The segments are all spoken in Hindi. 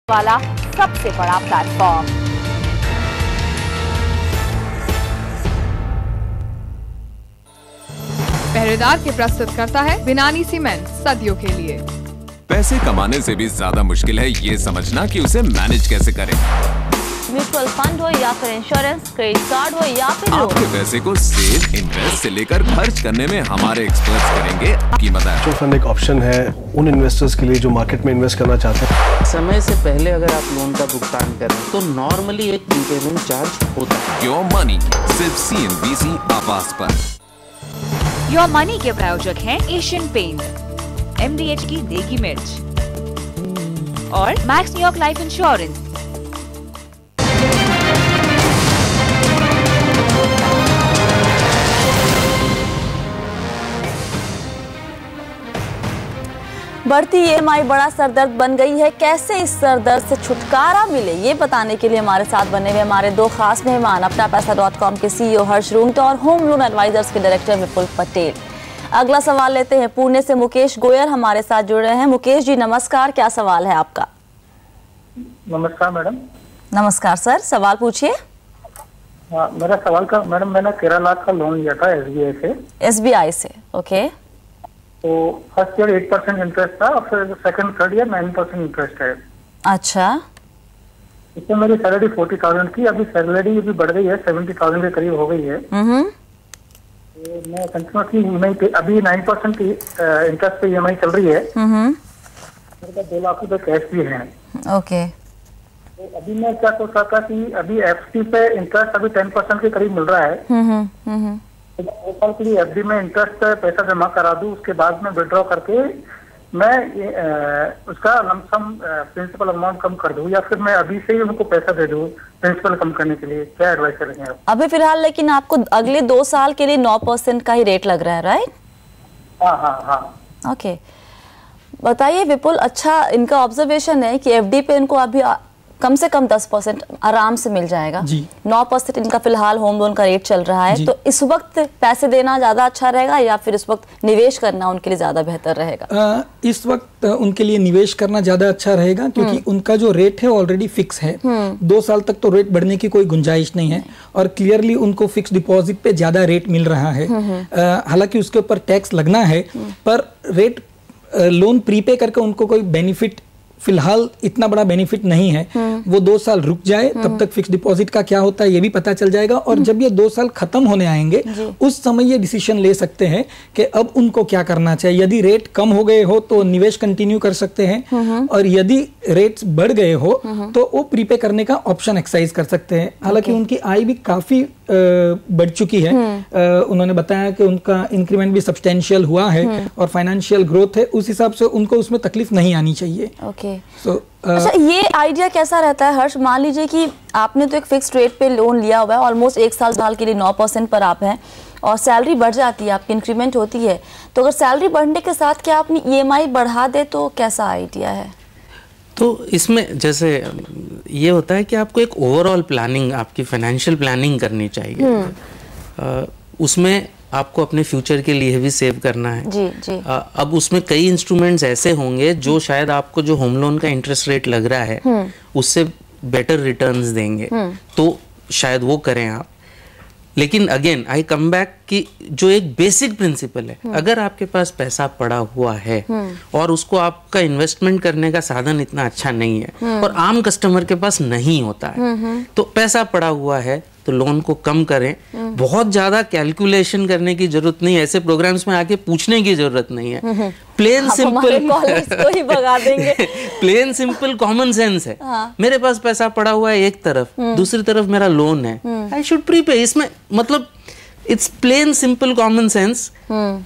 वाला सबसे बड़ा प्लेटफॉर्म। पहरेदार के प्रस्तुत करता है बिनानी सीमेंट सदियों के लिए। पैसे कमाने से भी ज्यादा मुश्किल है ये समझना कि उसे मैनेज कैसे करें। म्यूचुअल फंड हो या फिर इंश्योरेंस, क्रेडिट कार्ड हो या फिर आपके पैसे को सेव, इन्वेस्ट से लेकर खर्च करने में हमारे एक्सपर्ट्स करेंगे आपकी मदद। म्यूचुअल फंड एक ऑप्शन है उन इन्वेस्टर्स के लिए जो मार्केट में इन्वेस्ट करना चाहते हैं। समय से पहले अगर आप लोन का भुगतान करें तो नॉर्मली एक प्रीपेमेंट चार्ज होता है। योर मनी सिर्फ CNBC आवास पर। योर मनी के प्रायोजक हैं एशियन पेंट, MDH की देगी मिर्च और मैक्स न्यूयॉर्क लाइफ इंश्योरेंस। बढ़ती EMI बड़ा सरदर्द बन गई है। कैसे इस सरदर्द से छुटकारा मिले, ये बताने के लिए हमारे साथ बने हुए हमारे दो खास मेहमान, अपना पैसा.com के CEO हर्ष रुंगटा और होम लोन एडवाइजर्स के डायरेक्टर विपुल पटेल। अगला सवाल लेते हैं पुणे से मुकेश गोयल हमारे साथ जुड़ रहे हैं। मुकेश जी नमस्कार, क्या सवाल है आपका? नमस्कार मैडम। नमस्कार सर, सवाल पूछिए। मेरा सवाल का मैडम, मैंने 13 लाख का लोन लिया था SBI से। ओके। तो फर्स्ट ईयर 8% इंटरेस्ट था और फिर सेकंड थर्ड ईयर 9% इंटरेस्ट है। अच्छा। इसमें मेरी सैलरी 40,000 की, अभी सैलरी भी बढ़ गई है, 70,000 के करीब हो गई है। तो मैं कंटिन्यूसली EMI अभी 9% की इंटरेस्ट पे EMI चल रही है। मेरे पास 2 लाख रुपए कैश भी है। ओके। तो अभी मैं क्या सोच रहा था कि अभी FD पे इंटरेस्ट अभी 10% के करीब मिल रहा है। 2 साल के लिए FD में इंटरेस्ट पैसा जमा करा दूं, उसके बाद में विड्रॉ करके मैं उसका लमसम प्रिंसिपल अमाउंट कम कर दूं, या फिर मैं अभी से ही उनको पैसा दे दूं प्रिंसिपल कम करने के लिए? क्या एडवाइस करेंगे आप? अभी फिलहाल लेकिन आपको अगले 2 साल के लिए 9% का ही रेट लग रहा है, राइट? हाँ। ओके, बताइए विपुल। अच्छा, इनका ऑब्जर्वेशन है कि FD पे इनको अभी कम से कम 10% आराम से मिल जाएगा जी। 9% इनका फिलहाल होम लोन का रेट चल रहा है। तो इस वक्त पैसे देना ज्यादा अच्छा रहेगा या फिर इस वक्त निवेश करना उनके लिए ज्यादा बेहतर रहेगा? इस वक्त उनके लिए निवेश करना ज्यादा अच्छा रहेगा, क्योंकि उनका जो रेट है ऑलरेडी फिक्स है। 2 साल तक तो रेट बढ़ने की कोई गुंजाइश नहीं है और क्लियरली उनको फिक्स डिपॉजिट पे ज्यादा रेट मिल रहा है। हालांकि उसके ऊपर टैक्स लगना है, पर रेट लोन प्रीपे करके उनको कोई बेनिफिट फिलहाल इतना बड़ा बेनिफिट नहीं है। वो 2 साल रुक जाए, तब तक फिक्स डिपॉजिट का क्या होता है ये भी पता चल जाएगा। और जब ये 2 साल खत्म होने आएंगे उस समय ये डिसीजन ले सकते हैं कि अब उनको क्या करना चाहिए। यदि रेट कम हो गए हो तो निवेश कंटिन्यू कर सकते हैं, और यदि रेट्स बढ़ गए हो तो वो प्रीपे करने का ऑप्शन एक्सरसाइज कर सकते हैं। हालांकि उनकी आय भी काफी बढ़ चुकी है। उन्होंने बताया कि उनका इंक्रीमेंट भी सब्सटेंशियल हुआ है और फाइनेंशियल ग्रोथ है, उस हिसाब से उनको उसमें तकलीफ नहीं आनी चाहिए। ओके। अच्छा, ये आइडिया कैसा रहता है हर्ष? मान लीजिए कि आपने तो एक फिक्स्ड रेट पे लोन लिया हुआ है, ऑलमोस्ट 1 साल के लिए 9% पर आप हैं, और सैलरी बढ़ जाती है, आपकी इंक्रीमेंट होती है, तो अगर सैलरी बढ़ने के साथ क्या अपनी EMI बढ़ा दे तो कैसा आइडिया है? तो इसमें जैसे ये होता है कि आपको एक ओवरऑल प्लानिंग, आपकी फाइनेंशियल प्लानिंग करनी चाहिए। उसमें आपको अपने फ्यूचर के लिए भी सेव करना है। जी। अब उसमें कई इंस्ट्रूमेंट्स ऐसे होंगे जो शायद आपको जो होम लोन का इंटरेस्ट रेट लग रहा है उससे बेटर रिटर्न्स देंगे, तो शायद वो करें आप। लेकिन अगेन आई कम बैक कि जो एक बेसिक प्रिंसिपल है, अगर आपके पास पैसा पड़ा हुआ है और उसको आपका इन्वेस्टमेंट करने का साधन इतना अच्छा नहीं है और आम कस्टमर के पास नहीं होता है, तो पैसा पड़ा हुआ है तो लोन को कम करें। बहुत ज्यादा कैलकुलेशन करने की जरूरत नहीं है, ऐसे प्रोग्राम्स में आके पूछने की जरूरत नहीं है। प्लेन सिंपल को ही भगा देंगे। प्लेन सिंपल कॉमन सेंस है। मेरे पास पैसा पड़ा हुआ है एक तरफ, दूसरी तरफ मेरा लोन है, आई शुड प्रीपे। इसमें मतलब it's plain simple common sense.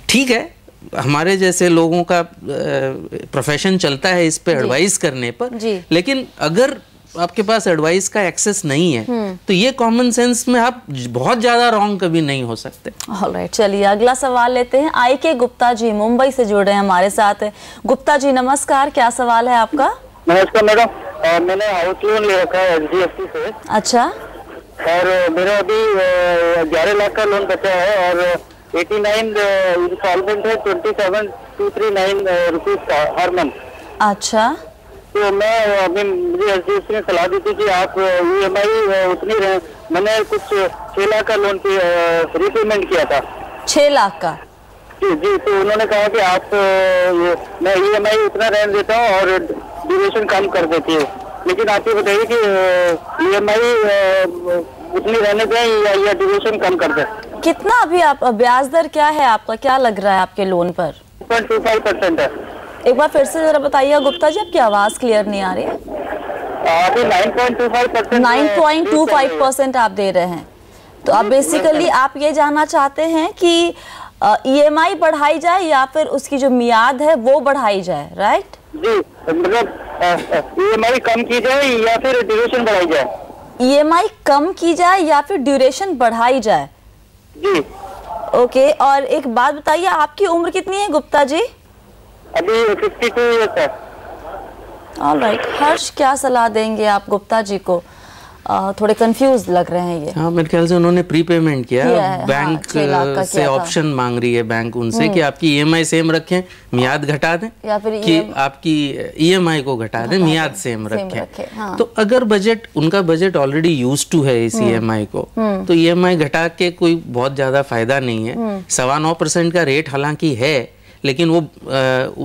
ठीक है, हमारे जैसे लोगों का प्रोफेशन चलता है इस पे एडवाइस करने पर, लेकिन अगर आपके पास एडवाइस का एक्सेस नहीं है तो ये कॉमन सेंस में आप बहुत ज्यादा रॉन्ग कभी नहीं हो सकते। ऑलराइट, चलिए अगला सवाल लेते हैं। IK गुप्ता जी मुंबई से जुड़ रहे हैं हमारे साथ। गुप्ता जी नमस्कार, क्या सवाल है आपका? नमस्कार मैडम, मैंने हाउस लोन ले रखा है HDFC से। अच्छा। और मेरा अभी 11 लाख का लोन बचा है और 89 इंस्टॉलमेंट है, 27,239 रुपीज हर मंथ। अच्छा। तो मैं अभी मुझे एचडीएफसी ने सलाह दी थी कि आप EMI उतनी मैंने कुछ 6 लाख का लोन रीपेमेंट किया था। 6 लाख का? जी, तो उन्होंने कहा कि आप मैं EMI उतना रहने देता हूँ और ड्यूरेशन कम कर देती है, लेकिन आप ये बताइए कि EMI उतनी रहने दें या ड्यूरेशन कम कर दें? कितना अभी आप ब्याज दर क्या है आपका, क्या लग रहा है आपके लोन पर? 2.25% है। एक बार फिर से जरा बताइए गुप्ता जी, आपकी आवाज क्लियर नहीं आ रही है। अभी 9.25% 9.25% आप दे रहे हैं। तो आप बेसिकली आप ये जानना चाहते हैं कि EMI बढ़ाई जाए या फिर उसकी जो मियाद है वो बढ़ाई जाए, राइट? जी, मतलब EMI कम की जाए या फिर ड्यूरेशन बढ़ाई जाए? EMI कम की जाए या फिर ड्यूरेशन बढ़ाई जाए? जी। ओके, और एक बात बताइए, आपकी उम्र कितनी है गुप्ता जी? अभी 52 ईयर्स है। ऑलराइट, हर्ष क्या सलाह देंगे आप गुप्ता जी को? थोड़े कंफ्यूज लग रहे हैं ये। हाँ, मेरे ख्याल से उन्होंने प्रीपेमेंट किया है। बैंक 6 लाख का से ऑप्शन मांग रही है बैंक उनसे कि आपकी EMI सेम रखें, मियाद घटा दें, या फिर कि आपकी EMI को घटा दें, मियाद सेम रखें। हाँ। तो अगर बजट, उनका बजट ऑलरेडी यूज्ड टू है इस EMI को, तो EMI घटा के कोई बहुत ज्यादा फायदा नहीं है। 9.25% का रेट हालांकि है, लेकिन वो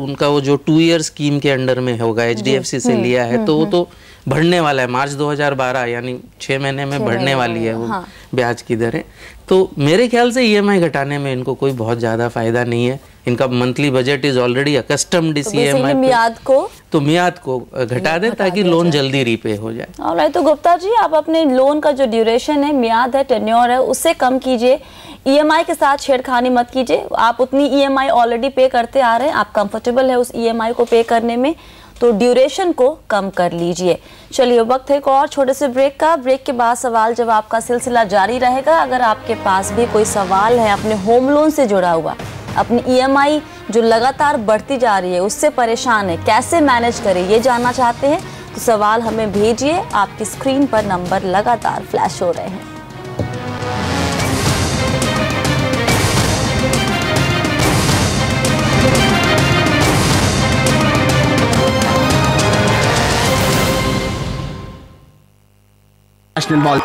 उनका वो जो 2 ईयर स्कीम के अंडर में होगा, HDFC से लिया है, तो वो तो बढ़ने वाला है मार्च 2012, यानी 6 महीने में बढ़ने वाली है वो ब्याज की दरें। तो मेरे ख्याल से EMI घटाने में इनको कोई बहुत ज्यादा फायदा नहीं है। इनका monthly budget is already accustomed इस EMI मियाद को, तो मियाद को घटा दें ताकि लोन जल्दी रीपे हो जाए। ऑलराइट, तो गुप्ता जी आप अपने लोन का जो ड्यूरेशन है, मियाद है, टेन्योर है, उससे कम कीजिए। EMI के साथ छेड़खानी मत कीजिए। आप उतनी EMI ऑलरेडी पे करते आ रहे हैं, आप कंफर्टेबल है उस EMI को पे करने में, तो ड्यूरेशन को कम कर लीजिए। चलिए, वक्त है एक और छोटे से ब्रेक का। ब्रेक के बाद सवाल जवाब का सिलसिला जारी रहेगा। अगर आपके पास भी कोई सवाल है अपने होम लोन से जुड़ा हुआ, अपनी EMI जो लगातार बढ़ती जा रही है उससे परेशान है, कैसे मैनेज करें ये जानना चाहते हैं, तो सवाल हमें भेजिए। आपकी स्क्रीन पर नंबर लगातार फ्लैश हो रहे हैं। National ball